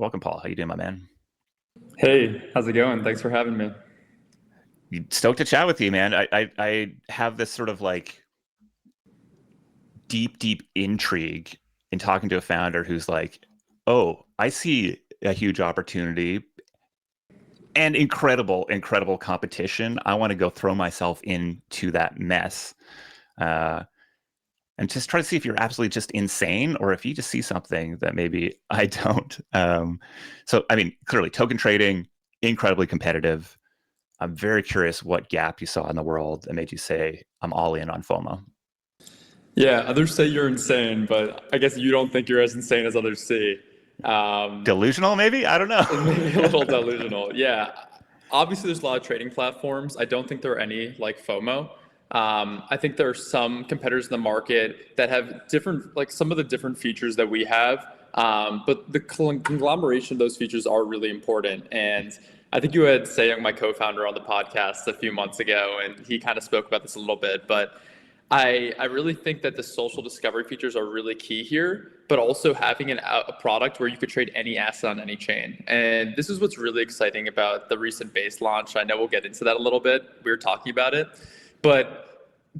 Welcome, Paul. How you doing, my man? Hey, how's it going? Thanks for having me. Stoked to chat with you, man. I have this sort of like deep intrigue in talking to a founder who's like, oh, I see a huge opportunity and incredible competition. I want to go throw myself into that mess. Uh, and just try to see if you're absolutely just insane or if you just see something that maybe I don't. So, I mean, clearly, token trading, incredibly competitive. I'm very curious what gap you saw in the world that made you say, I'm all in on FOMO. Yeah, others say you're insane, but I guess you don't think you're as insane as others see. Um, Delusional, maybe? I don't know. Maybe a little delusional. Yeah. Obviously, there's a lot of trading platforms. I don't think there are any like FOMO. I think there are some competitors in the market that have different, like some of the different features that we have. But the conglomeration of those features are really important. And I think you had Sayung, my co-founder, on the podcast a few months ago, and he kind of spoke about this a little bit. But I really think that the social discovery features are really key here, but also having a product where you could trade any asset on any chain. And this is what's really exciting about the recent Base launch. I know we'll get into that a little bit. We were talking about it, but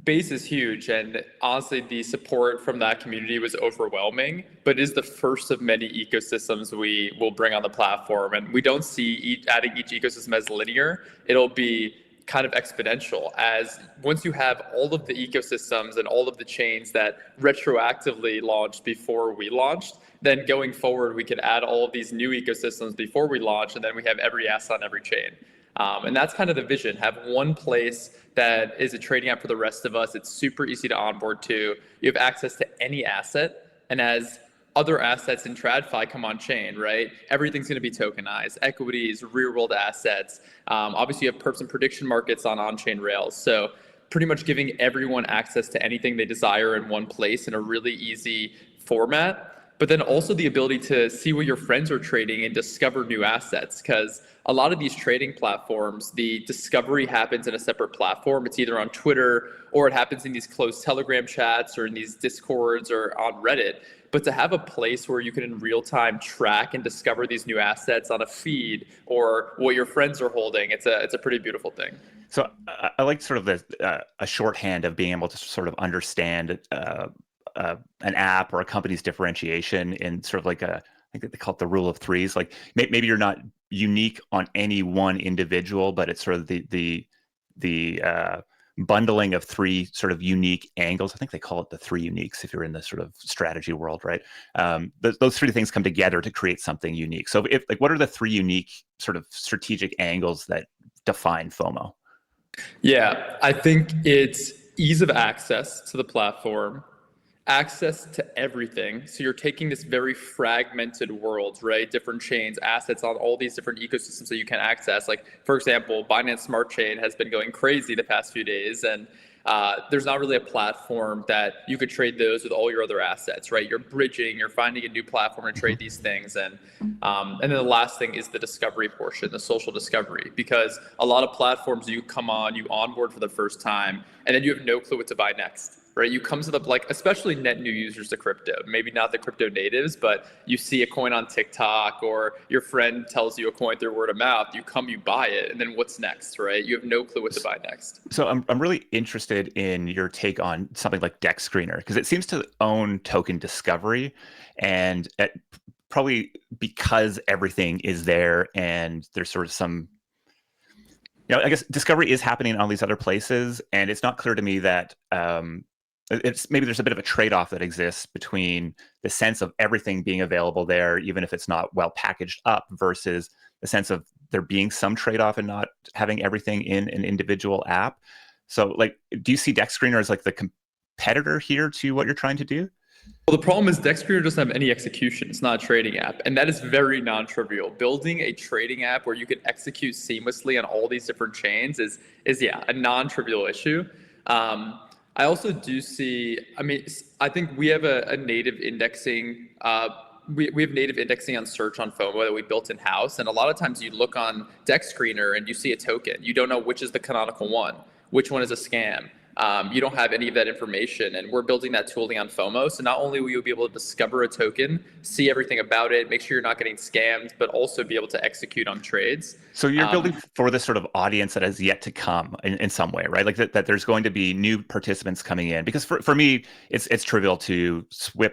Base is huge. And honestly, the support from that community was overwhelming, but it is the first of many ecosystems we will bring on the platform. And we don't see adding each ecosystem as linear. It'll be kind of exponential as once you have all of the ecosystems and all of the chains that retroactively launched before we launched, then going forward, we could add all of these new ecosystems before we launch, and then we have every asset on every chain. And that's kind of the vision. Have one place that is a trading app for the rest of us. It's super easy to onboard to. You have access to any asset. And as other assets in TradFi come on chain, right? Everything's going to be tokenized, equities, real world assets. Obviously, you have perps and prediction markets on chain rails. So pretty much giving everyone access to anything they desire in one place in a really easy format. But then also the ability to see what your friends are trading and discover new assets. Because a lot of these trading platforms, the discovery happens in a separate platform. It's either on Twitter or it happens in these closed Telegram chats or in these Discords or on Reddit. But to have a place where you can in real time track and discover these new assets on a feed or what your friends are holding, it's a pretty beautiful thing. So I like sort of a shorthand of being able to sort of understand an app or a company's differentiation in sort of like I think they call it the rule of threes. Like maybe you're not unique on any one individual, but it's sort of the bundling of three sort of unique angles. I think they call it the three uniques if you're in the sort of strategy world, right? Those three things come together to create something unique. So if like, what are the three unique sort of strategic angles that define FOMO? Yeah, I think it's ease of access to the platform, access to everything. So you're taking this very fragmented world, right? Different chains, assets on all these different ecosystems that you can access. Like, for example, Binance Smart Chain has been going crazy the past few days. And there's not really a platform that you could trade those with all your other assets, right? You're bridging, you're finding a new platform to trade these things. And then the last thing is the discovery portion, the social discovery, because a lot of platforms you come on, you onboard for the first time, and then you have no clue what to buy next. Right, you come to the like, especially net new users to crypto. Maybe not the crypto natives, but you see a coin on TikTok, or your friend tells you a coin through word of mouth. You come, you buy it, and then what's next? Right, you have no clue what to buy next. So I'm really interested in your take on something like Dex Screener because it seems to own token discovery, and probably because everything is there and there's sort of some. I guess discovery is happening on these other places, and it's not clear to me that it's maybe there's a bit of a trade-off that exists between the sense of everything being available there, even if it's not well packaged up, versus the sense of there being some trade-off and not having everything in an individual app. So, like, do you see Dex Screener as like the competitor here to what you're trying to do? Well, the problem is Dex Screener doesn't have any execution. It's not a trading app, and that is very non-trivial. Building a trading app where you can execute seamlessly on all these different chains is yeah, a non-trivial issue. I also do see, I mean, I think we have a native indexing, we have native indexing on search on FOMO that we built in-house. And a lot of times you look on Dex Screener and you see a token. You don't know which is the canonical one, which one is a scam, You don't have any of that information, and we're building that tooling on FOMO. So not only will you be able to discover a token, see everything about it, make sure you're not getting scammed, but also be able to execute on trades. So you're building for this sort of audience that has yet to come in some way, right? Like that there's going to be new participants coming in. Because for me, it's trivial to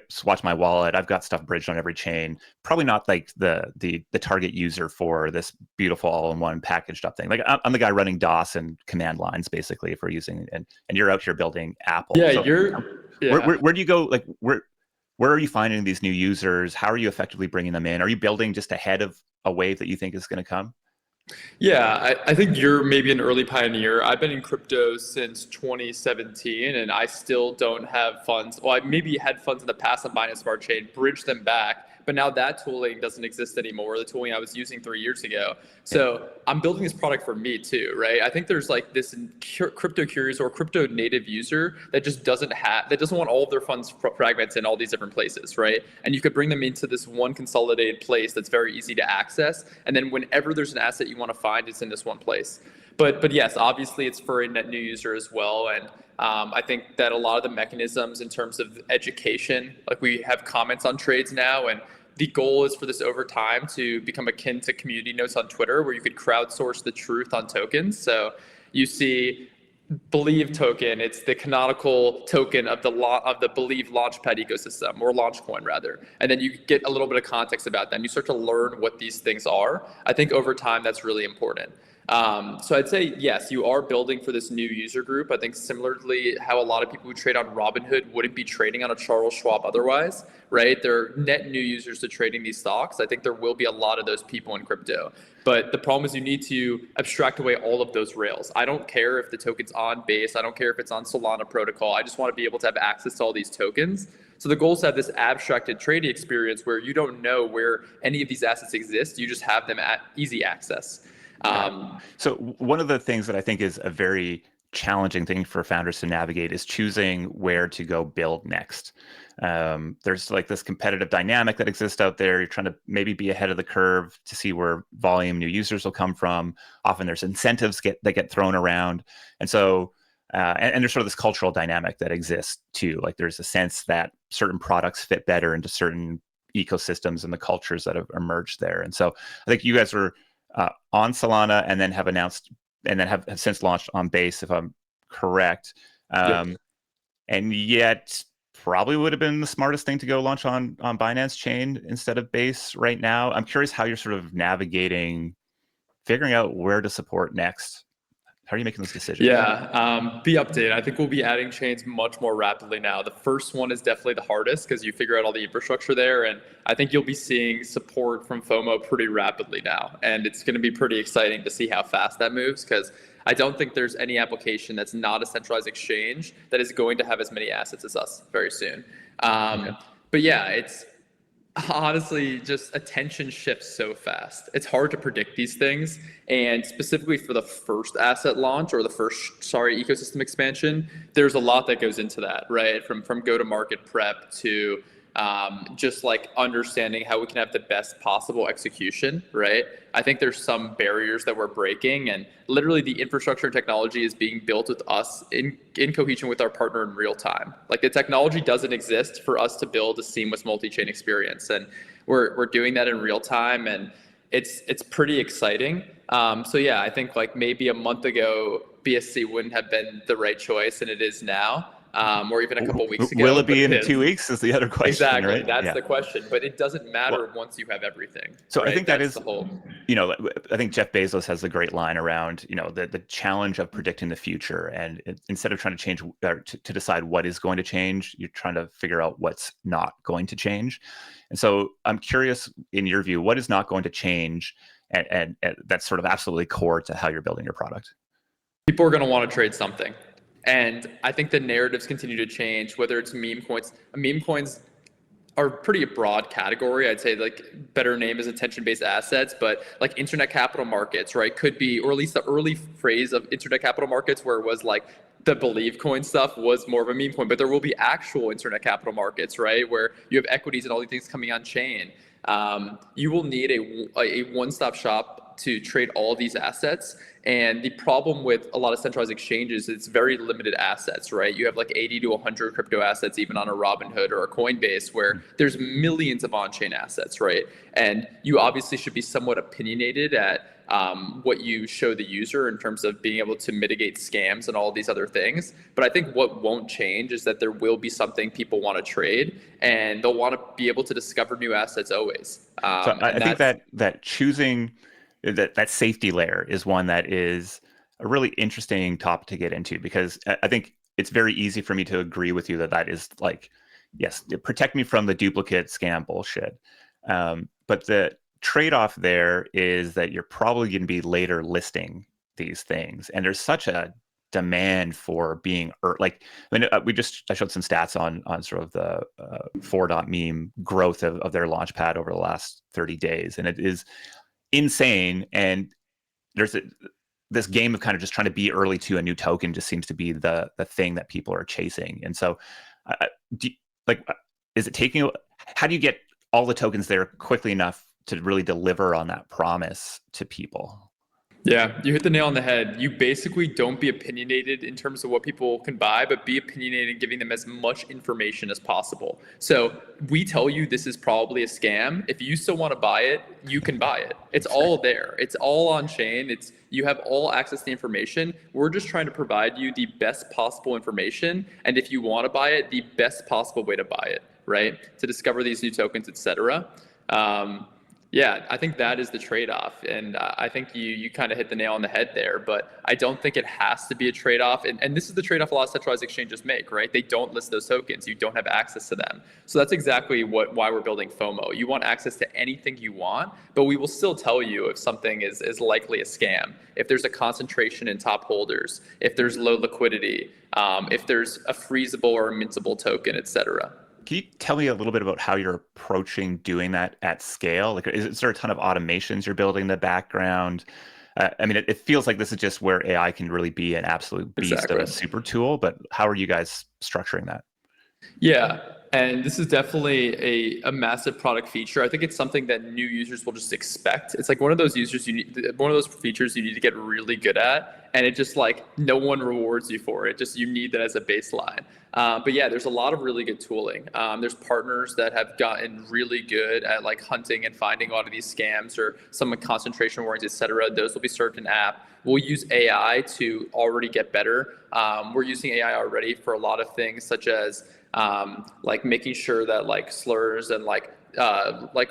swatch my wallet. I've got stuff bridged on every chain. Probably not like the target user for this beautiful all-in-one packaged up thing. Like I'm the guy running DOS and command lines basically if we're using, and you're out here building Apple. Yeah, So where do you go? Like where are you finding these new users? How are you effectively bringing them in? Are you building just ahead of a wave that you think is going to come? Yeah, I think you're maybe an early pioneer. I've been in crypto since 2017, and I still don't have funds. Well, I maybe had funds in the past on Binance Smart Chain, bridged them back, but now that tooling doesn't exist anymore. The tooling I was using 3 years ago. So I'm building this product for me too, right? I think there's like this crypto curious or crypto native user that just doesn't want all of their funds fragmented in all these different places, right? And you could bring them into this one consolidated place that's very easy to access. And then whenever there's an asset you want to find, it's in this one place. But yes, obviously it's for a net new user as well. And I think that a lot of the mechanisms in terms of education, like we have comments on trades now, and the goal is for this over time to become akin to community notes on Twitter, where you could crowdsource the truth on tokens. So you see Believe token, it's the canonical token of the Believe Launchpad ecosystem, or Launchcoin rather. And then you get a little bit of context about them. You start to learn what these things are. I think over time that's really important. So I'd say, yes, you are building for this new user group. I think similarly how a lot of people who trade on Robinhood wouldn't be trading on a Charles Schwab otherwise, right? They're net new users to trading these stocks. I think there will be a lot of those people in crypto. But the problem is you need to abstract away all of those rails. I don't care if the token's on Base. I don't care if it's on Solana protocol. I just want to be able to have access to all these tokens. So the goal is to have this abstracted trading experience where you don't know where any of these assets exist. You just have them at easy access. So one of the things that I think is a very challenging thing for founders to navigate is choosing where to go build next. There's like this competitive dynamic that exists out there. You're trying to maybe be ahead of the curve to see where volume new users will come from. Often there's incentives that get thrown around. And so, and there's sort of this cultural dynamic that exists too. Like there's a sense that certain products fit better into certain ecosystems and the cultures that have emerged there. And so I think you guys were on Solana and then have announced and then have since launched on Base, if I'm correct. Yep. And yet probably would have been the smartest thing to go launch on Binance Chain instead of Base right now. I'm curious how you're sort of navigating, figuring out where to support next. How are you making those decisions? Yeah, be updated. I think we'll be adding chains much more rapidly now. The first one is definitely the hardest because you figure out all the infrastructure there. And I think you'll be seeing support from FOMO pretty rapidly now. And it's going to be pretty exciting to see how fast that moves because I don't think there's any application that's not a centralized exchange that is going to have as many assets as us very soon. Okay. But yeah, it's honestly just attention shifts so fast. It's hard to predict these things. And specifically for the first asset launch or the first, ecosystem expansion, there's a lot that goes into that, right? From go-to-market prep to just like understanding how we can have the best possible execution, right? I think there's some barriers that we're breaking, and literally the infrastructure and technology is being built with us in cohesion with our partner in real time. Like the technology doesn't exist for us to build a seamless multi-chain experience, and we're doing that in real time, and it's pretty exciting. So yeah, I think like maybe a month ago, BSC wouldn't have been the right choice, and it is now. Or even a couple weeks ago. Will it be in 2 weeks is the other question, exactly, right? That's the question. But it doesn't matter once you have everything. So right? I think that's the whole. I think Jeff Bezos has a great line around, the challenge of predicting the future. And instead of trying to change or to decide what is going to change, you're trying to figure out what's not going to change. And so I'm curious, in your view, what is not going to change? And that's sort of absolutely core to how you're building your product. People are going to want to trade something. And I think the narratives continue to change, whether it's meme coins. Meme coins are pretty broad category. I'd say like better name is attention-based assets, but like internet capital markets, right? Could be, or at least the early phrase of internet capital markets where it was like the Believe coin stuff was more of a meme coin, but there will be actual internet capital markets, right? Where you have equities and all these things coming on chain. You will need a one-stop shop to trade all these assets. And the problem with a lot of centralized exchanges, it's very limited assets, right? You have like 80 to 100 crypto assets, even on a Robinhood or a Coinbase, where there's millions of on-chain assets, right? And you obviously should be somewhat opinionated at what you show the user in terms of being able to mitigate scams and all these other things. But I think what won't change is that there will be something people want to trade, and they'll want to be able to discover new assets always. So I And think that's that choosing that safety layer is one that is a really interesting topic to get into, because I think it's very easy for me to agree with you that that is like, yes, protect me from the duplicate scam bullshit. But the trade-off there is that you're probably going to be later listing these things, and there's such a demand for being like, I mean, I showed some stats on sort of the 4.meme growth of their launchpad over the last 30 days, and it is insane. And there's this game of kind of just trying to be early to a new token just seems to be the thing that people are chasing. And so, do you, like, is it taking? How do you get all the tokens there quickly enough to really deliver on that promise to people? Yeah, you hit the nail on the head. You basically don't be opinionated in terms of what people can buy, but be opinionated in giving them as much information as possible. So we tell you this is probably a scam. If you still want to buy it, you can buy it. It's all there. It's all on chain. You have all access to the information. We're just trying to provide you the best possible information. And if you want to buy it, the best possible way to buy it, right? To discover these new tokens, etc. Yeah, I think that is the trade-off, and I think you kind of hit the nail on the head there. But I don't think it has to be a trade-off, and this is the trade-off a lot of centralized exchanges make, right? They don't list those tokens; you don't have access to them. So that's exactly why we're building FOMO. You want access to anything you want, but we will still tell you if something is likely a scam, if there's a concentration in top holders, if there's low liquidity, if there's a freezable or a mintable token, etc. Can you tell me a little bit about how you're approaching doing that at scale? Like, is there a ton of automations you're building in the background? I mean, it feels like this is just where AI can really be an absolute beast of Exactly. a super tool, but how are you guys structuring that? Yeah, and this is definitely a massive product feature. I think it's something that new users will just expect. It's like one of those one of those features you need to get really good at, and it just like no one rewards you for it. Just you need that as a baseline. But yeah, there's a lot of really good tooling. There's partners that have gotten really good at like hunting and finding a lot of these scams or some concentration warnings, et cetera. Those will be served in app. We'll use AI to already get better. We're using AI already for a lot of things, such as like making sure that like slurs and like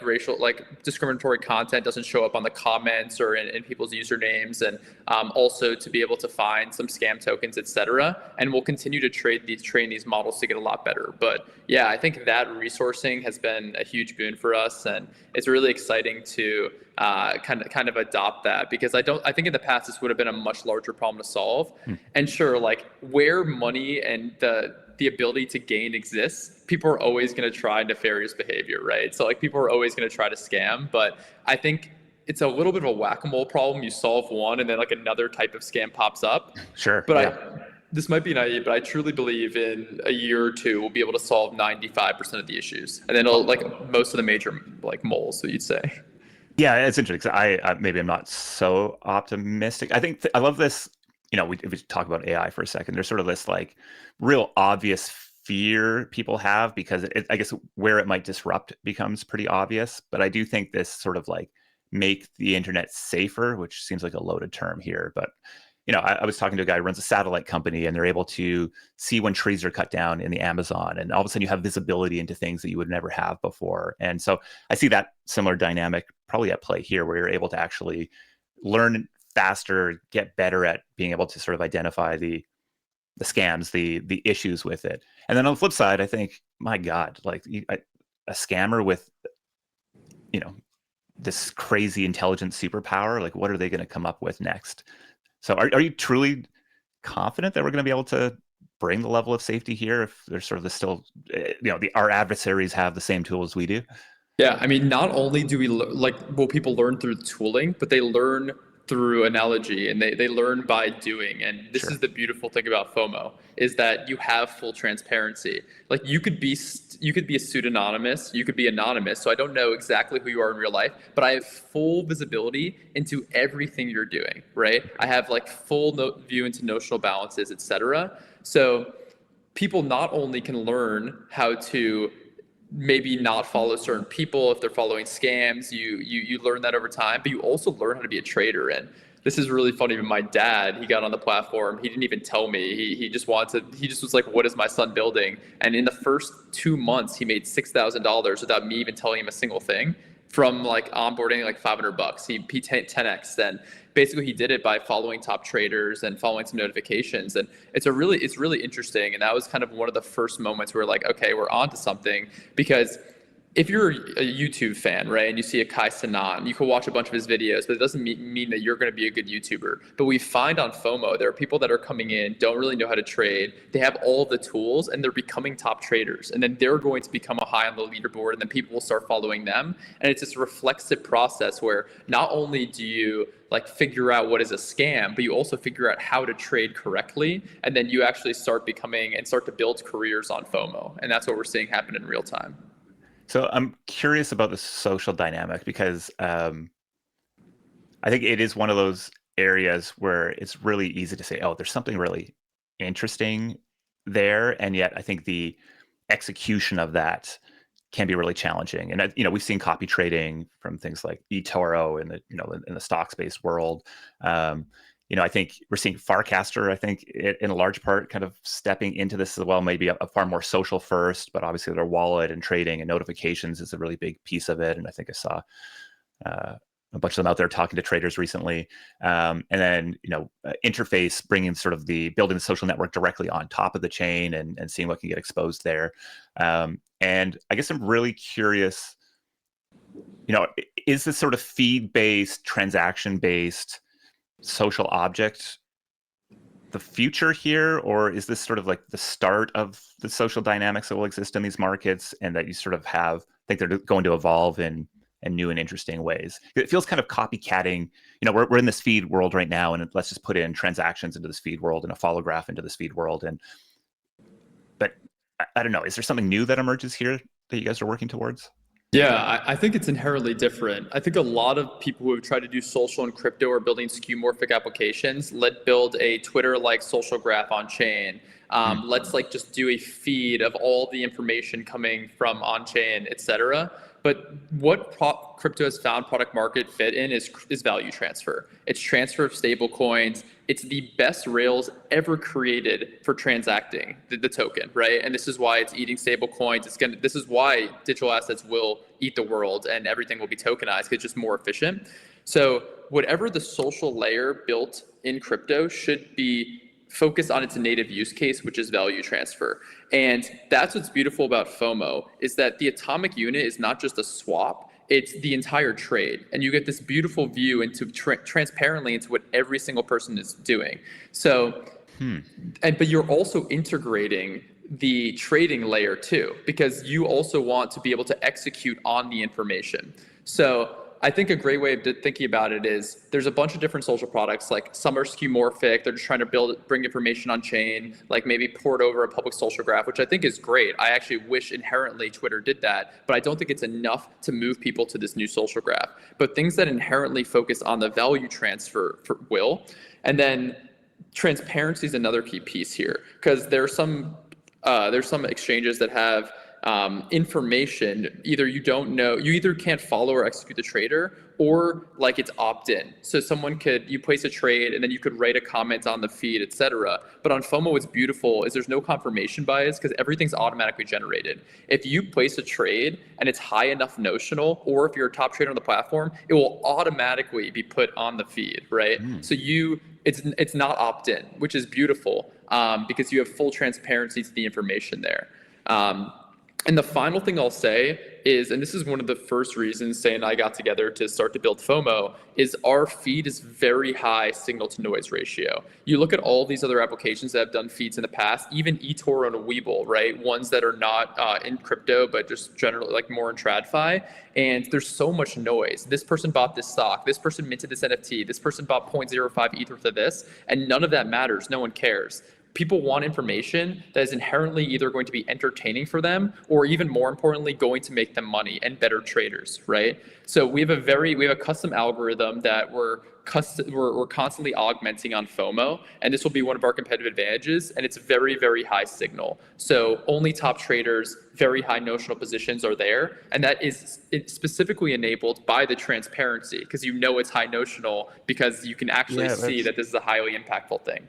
racial, like discriminatory content doesn't show up on the comments or in people's usernames, and also to be able to find some scam tokens, etc. And we'll continue to train these models to get a lot better. But yeah, I think that resourcing has been a huge boon for us, and it's really exciting to kind of adopt that, because I think in the past this would have been a much larger problem to solve. And sure, like where money and the ability to gain exists, people are always going to try nefarious behavior, right? So like people are always going to try to scam, but I think it's a little bit of a whack-a-mole problem. You solve one and then like another type of scam pops up. Sure, But yeah. this might be naive, but I truly believe in a year or two we'll be able to solve 95% of the issues, and then it'll like most of the major like moles, so you'd say. Yeah, it's interesting. 'Cause maybe I'm not so optimistic. I think I love this. You know, if we talk about AI for a second, there's sort of this like real obvious fear people have because I guess where it might disrupt becomes pretty obvious. But I do think this sort of like make the internet safer, which seems like a loaded term here. But you know, I was talking to a guy who runs a satellite company, and they're able to see when trees are cut down in the Amazon, and all of a sudden you have visibility into things that you would never have before. And so I see that similar dynamic probably at play here, where you're able to actually learn faster, get better at being able to sort of identify the scams, the issues with it. And then on the flip side, I think, my God, like a scammer with, you know, this crazy intelligent superpower, like what are they going to come up with next? So are you truly confident that we're going to be able to bring the level of safety here if there's sort of the still, you know, our adversaries have the same tools we do? Yeah, I mean, not only do will people learn through tooling, but they learn through analogy, and they learn by doing. And this is Sure. the beautiful thing about FOMO, is that you have full transparency. Like you could be a pseudonymous, you could be anonymous, so I don't know exactly who you are in real life, but I have full visibility into everything you're doing, right? I have like full view into notional balances, etc. So people not only can learn how to maybe not follow certain people if they're following scams, you learn that over time, but you also learn how to be a trader. And this is really funny. My dad, he got on the platform, he didn't even tell me. He just wanted to, he just was like, what is my son building? And in the first 2 months he made $6,000 without me even telling him a single thing, from like onboarding like $500. He 10x. Then basically he did it by following top traders and following some notifications. And it's really interesting. And that was kind of one of the first moments where like, okay, we're on to something. Because if you're a YouTube fan, right, and you see a Kai Sanan, you can watch a bunch of his videos, but it doesn't mean that you're going to be a good YouTuber. But we find on FOMO, there are people that are coming in, don't really know how to trade. They have all the tools, and they're becoming top traders. And then they're going to become a high on the leaderboard, and then people will start following them. And it's this reflexive process where not only do you like figure out what is a scam, but you also figure out how to trade correctly. And then you actually start becoming and start to build careers on FOMO. And that's what we're seeing happen in real time. So I'm curious about the social dynamic because I think it is one of those areas where it's really easy to say, oh, there's something really interesting there. And yet I think the execution of that can be really challenging. And we've seen copy trading from things like eToro in the in the stocks based world. I think we're seeing Farcaster, I think, in a large part, kind of stepping into this as well. Maybe a far more social first, but obviously their wallet and trading and notifications is a really big piece of it. And I think I saw a bunch of them out there talking to traders recently. And then interface, bringing sort of building the social network directly on top of the chain and seeing what can get exposed there. And I guess I'm really curious, is this sort of feed-based, transaction-based social object the future here, or is this sort of like the start of the social dynamics that will exist in these markets, and that you sort of think they're going to evolve in new and interesting ways? It feels kind of copycatting. We're in this feed world right now, and let's just put in transactions into this feed world and a follow graph into this feed world. But I don't know, is there something new that emerges here that you guys are working towards? Yeah, I think it's inherently different. I think a lot of people who have tried to do social and crypto are building skeuomorphic applications. Let's build a Twitter-like social graph on chain. Let's like just do a feed of all the information coming from on chain, etc. But what crypto has found product market fit in is value transfer. It's transfer of stable coins. It's the best rails ever created for transacting the token, right? And this is why it's eating stable coins. This is why digital assets will eat the world and everything will be tokenized because it's just more efficient. So whatever the social layer built in crypto should be focused on its native use case, which is value transfer. And that's what's beautiful about FOMO, is that the atomic unit is not just a swap, it's the entire trade. And you get this beautiful view into transparently into what every single person is doing. So, but you're also integrating the trading layer too, because you also want to be able to execute on the information. So I think a great way of thinking about it is there's a bunch of different social products, like some are skeuomorphic. They're just trying to bring information on chain, like maybe port over a public social graph, which I think is great. I actually wish inherently Twitter did that, but I don't think it's enough to move people to this new social graph. But things that inherently focus on the value transfer will. And then transparency is another key piece here, because there's some exchanges that have information either you don't know, you either can't follow or execute the trader, or like it's opt-in. So you place a trade and then you could write a comment on the feed, etc. But on FOMO, what's beautiful is there's no confirmation bias because everything's automatically generated. If you place a trade and it's high enough notional, or if you're a top trader on the platform, it will automatically be put on the feed, right? So it's not opt-in, which is beautiful because you have full transparency to the information there. And the final thing I'll say is, and this is one of the first reasons Say and I got together to start to build FOMO, is our feed is very high signal to noise ratio. You look at all these other applications that have done feeds in the past, even eToro and Webull, right? Ones that are not in crypto, but just generally like more in TradFi. And there's so much noise. This person bought this stock. This person minted this NFT. This person bought 0.05 ETH worth of this. And none of that matters. No one cares. People want information that is inherently either going to be entertaining for them or even more importantly going to make them money and better traders, right? So we have a custom algorithm that we're constantly augmenting on FOMO, and this will be one of our competitive advantages, and it's very, very high signal. So only top traders, very high notional positions are there, and that is specifically enabled by the transparency, because you know it's high notional because you can actually see that this is a highly impactful thing.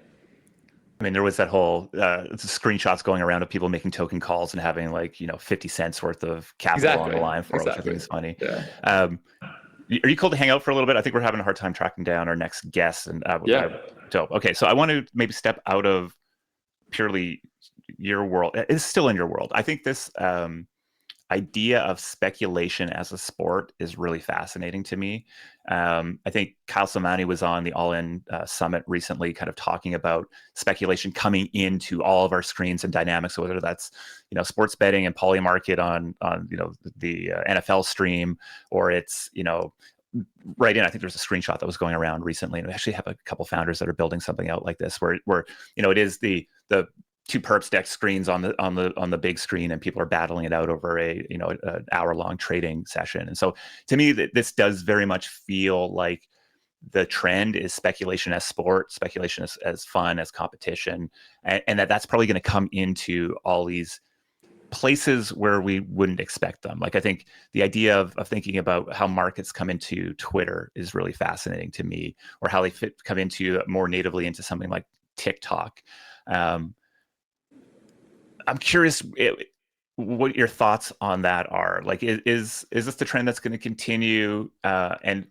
I mean, there was that whole screenshots going around of people making token calls and having 50 cents worth of capital on the line for it, which I think is funny. Yeah. Are you cool to hang out for a little bit? I think we're having a hard time tracking down our next guest. And dope. Okay, so I want to maybe step out of purely your world. It's still in your world. I think this idea of speculation as a sport is really fascinating to me. I think Kyle Samani was on the All In Summit recently, kind of talking about speculation coming into all of our screens and dynamics, whether that's sports betting and Polymarket on the NFL stream, or it's right in. I think there's a screenshot that was going around recently, and we actually have a couple founders that are building something out like this, where it is the two perps deck screens on the big screen, and people are battling it out over an hour-long trading session. And so to me, this does very much feel like the trend is speculation as sport, speculation as fun, as competition, and that's probably going to come into all these places where we wouldn't expect them. Like, I think the idea of thinking about how markets come into Twitter is really fascinating to me, or how they come into more natively into something like TikTok. I'm curious what your thoughts on that are. Like, is this the trend that's going to continue? And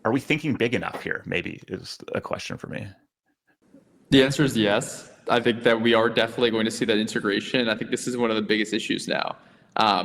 are we thinking big enough here? Maybe is a question for me. The answer is yes. I think that we are definitely going to see that integration. I think this is one of the biggest issues now.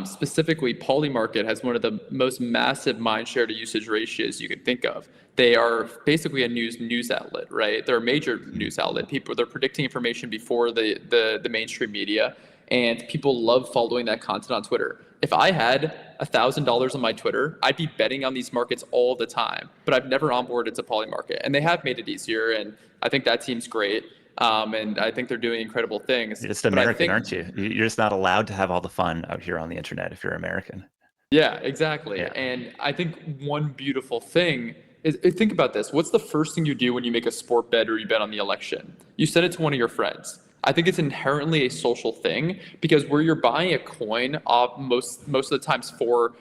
Specifically, Polymarket has one of the most massive mindshare to usage ratios you could think of. They are basically a news outlet, right? They're a major news outlet. They're predicting information before the mainstream media, and people love following that content on Twitter. If I had $1,000 on my Twitter, I'd be betting on these markets all the time. But I've never onboarded to Polymarket, and they have made it easier, and I think that team's great. And I think they're doing incredible things. You're just American, aren't you? You're just not allowed to have all the fun out here on the internet if you're American. Yeah, exactly. Yeah. And I think one beautiful thing is, think about this. What's the first thing you do when you make a sport bet or you bet on the election? You send it to one of your friends. I think it's inherently a social thing, because where you're buying a coin most of the times for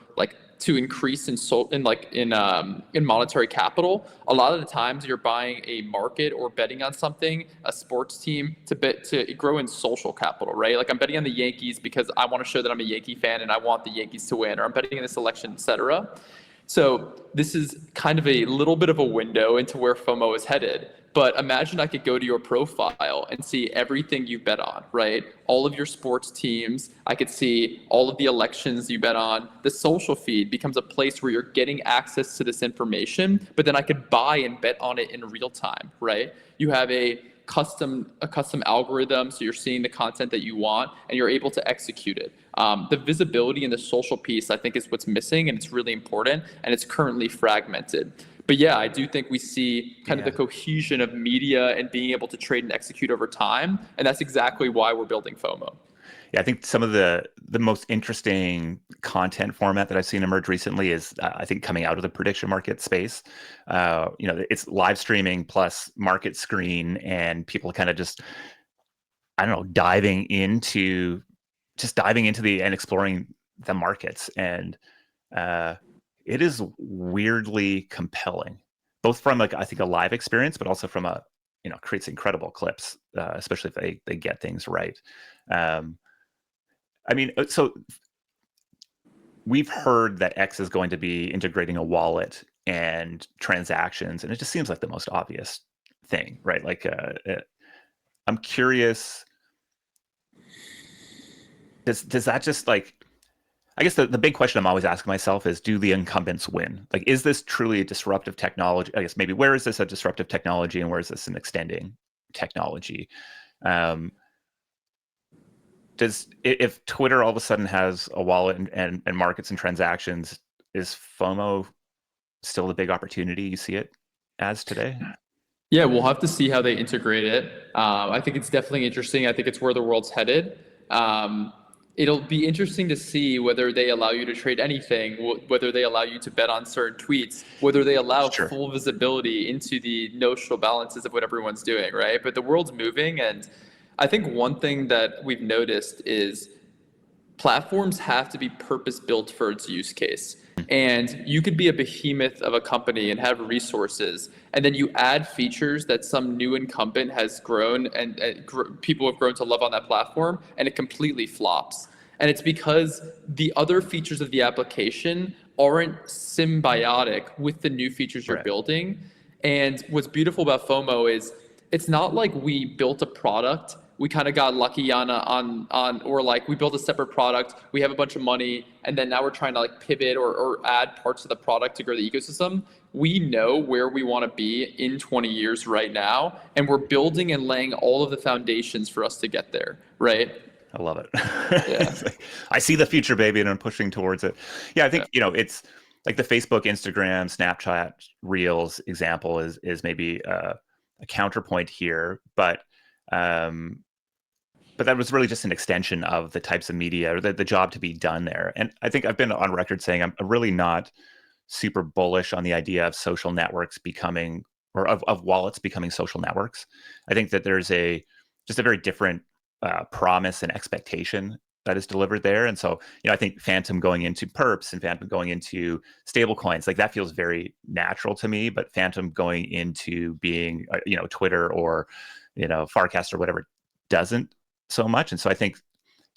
to increase in monetary capital, a lot of the times you're buying a market or betting on something, a sports team, to grow in social capital, right? Like, I'm betting on the Yankees because I want to show that I'm a Yankee fan and I want the Yankees to win, or I'm betting in this election, etc. So this is kind of a little bit of a window into where FOMO is headed. But imagine I could go to your profile and see everything you bet on, right? All of your sports teams. I could see all of the elections you bet on. The social feed becomes a place where you're getting access to this information, but then I could buy and bet on it in real time, right? You have a custom algorithm, so you're seeing the content that you want and you're able to execute it. The visibility in the social piece, I think, is what's missing, and it's really important, and it's currently fragmented. But yeah, I do think we see kind of the cohesion of media and being able to trade and execute over time, and that's exactly why we're building FOMO. Yeah, I think some of the most interesting content format that I've seen emerge recently is, I think, coming out of the prediction market space. It's live streaming plus market screen, and people kind of just, I don't know, diving into and exploring the markets. And it is weirdly compelling, both from I think a live experience, but also from creates incredible clips, especially if they get things right. So we've heard that X is going to be integrating a wallet and transactions, and it just seems like the most obvious thing, right? I'm curious, does that just I guess the big question I'm always asking myself is, do the incumbents win? Like, is this truly a disruptive technology? I guess maybe where is this a disruptive technology and where is this an extending technology? Um, if Twitter all of a sudden has a wallet and markets and transactions, is FOMO still the big opportunity you see it as today? Yeah, we'll have to see how they integrate it. I think it's definitely interesting. I think it's where the world's headed. It'll be interesting to see whether they allow you to trade anything, whether they allow you to bet on certain tweets, whether they allow Sure. full visibility into the notional balances of what everyone's doing, right? But the world's moving, and I think one thing that we've noticed is platforms have to be purpose built for its use case. And you could be a behemoth of a company and have resources, and then you add features that some new incumbent has grown and people have grown to love on that platform, and it completely flops. And it's because the other features of the application aren't symbiotic with the new features you're Right. building. And what's beautiful about FOMO is it's not like we built a product, we kind of got lucky on or like we built a separate product, we have a bunch of money, and then now we're trying to like pivot or add parts of the product to grow the ecosystem. We know where we want to be in 20 years right now, and we're building and laying all of the foundations for us to get there, right? I love it. Yeah. It's like, I see the future, baby, and I'm pushing towards it. Yeah, I Yeah. think, it's like the Facebook, Instagram, Snapchat Reels example is maybe a counterpoint here, um, but that was really just an extension of the types of media or the job to be done there. And I think I've been on record saying I'm really not super bullish on the idea of social networks becoming, or of wallets becoming social networks. I think that there's just a very different promise and expectation that is delivered there. And so, I think Phantom going into perps and Phantom going into stable coins, like that feels very natural to me. But Phantom going into being, Twitter or, Farcast or whatever doesn't so much. And so I think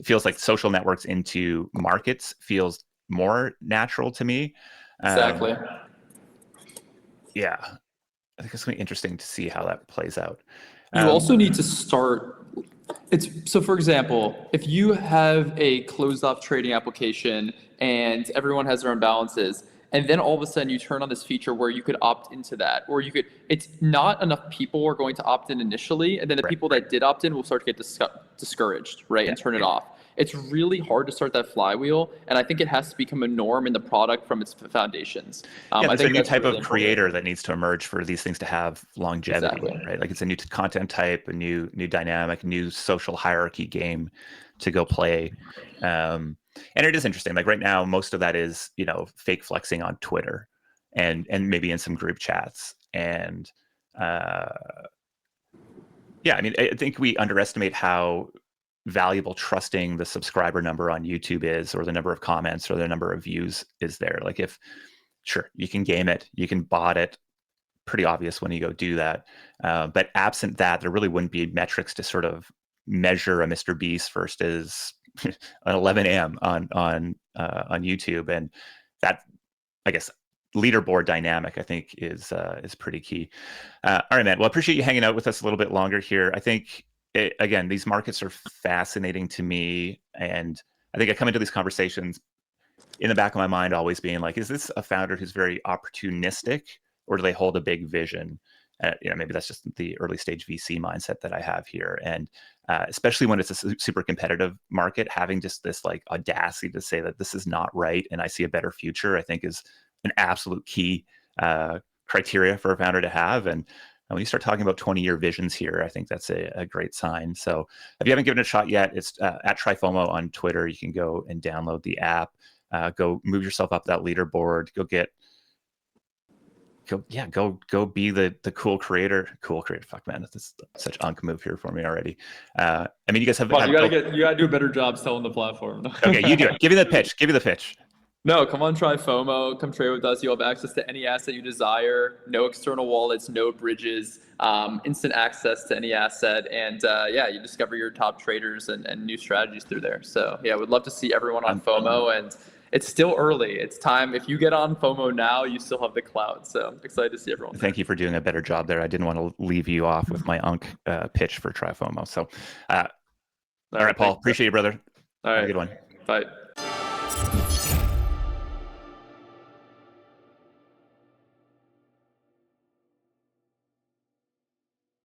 it feels like social networks into markets feels more natural to me. Exactly. Yeah, I think it's going to be interesting to see how that plays out. You also need to start. It's so, for example, if you have a closed off trading application and everyone has their own balances, and then all of a sudden you turn on this feature where you could opt into that, or it's not enough people are going to opt in initially, and then the Right. people that did opt in will start to get discouraged, right, Yeah. and turn it off. It's really hard to start that flywheel, and I think it has to become a norm in the product from its foundations. Yeah, I there's a think new that's type really of important. creator that needs to emerge for these things to have longevity, Exactly. right? Like it's a new content type, a new dynamic, new social hierarchy game to go play. And it is interesting. Like right now, most of that is, fake flexing on Twitter and maybe in some group chats. And uh, yeah, I mean, I think we underestimate how valuable trusting the subscriber number on YouTube is, or the number of comments or the number of views is there. Like if, sure, you can game it, you can bot it, pretty obvious when you go do that. But absent that, there really wouldn't be metrics to sort of measure a Mr. Beast versus an 11 a.m. on YouTube, and that, I guess, leaderboard dynamic, I think, is pretty key. All right, man. Well, I appreciate you hanging out with us a little bit longer here. I think again, these markets are fascinating to me, and I think I come into these conversations in the back of my mind always being like, is this a founder who's very opportunistic, or do they hold a big vision? Maybe that's just the early stage VC mindset that I have here. And especially when it's a super competitive market, having just this like audacity to say that this is not right and I see a better future, I think is an absolute key criteria for a founder to have. And when you start talking about 20-year visions here, I think that's a great sign. So if you haven't given it a shot yet, it's at TryFOMO on Twitter. You can go and download the app. Go move yourself up that leaderboard. Go be the cool creator. Cool creator. Fuck, man, that's such unk move here for me already. I mean, you guys have. Come on, you gotta do a better job selling the platform. Okay, you do it. Give me the pitch. Give me the pitch. No, come on, try FOMO. Come trade with us. You'll have access to any asset you desire. No external wallets, no bridges, instant access to any asset. And yeah, you discover your top traders and new strategies through there. So yeah, would love to see everyone on FOMO. And it's still early. It's time. If you get on FOMO now, you still have the cloud. So excited to see everyone there. Thank you for doing a better job there. I didn't want to leave you off with my unk pitch for TryFOMO. So, all right, Paul. Appreciate you, brother. All right. Have a good one. Bye.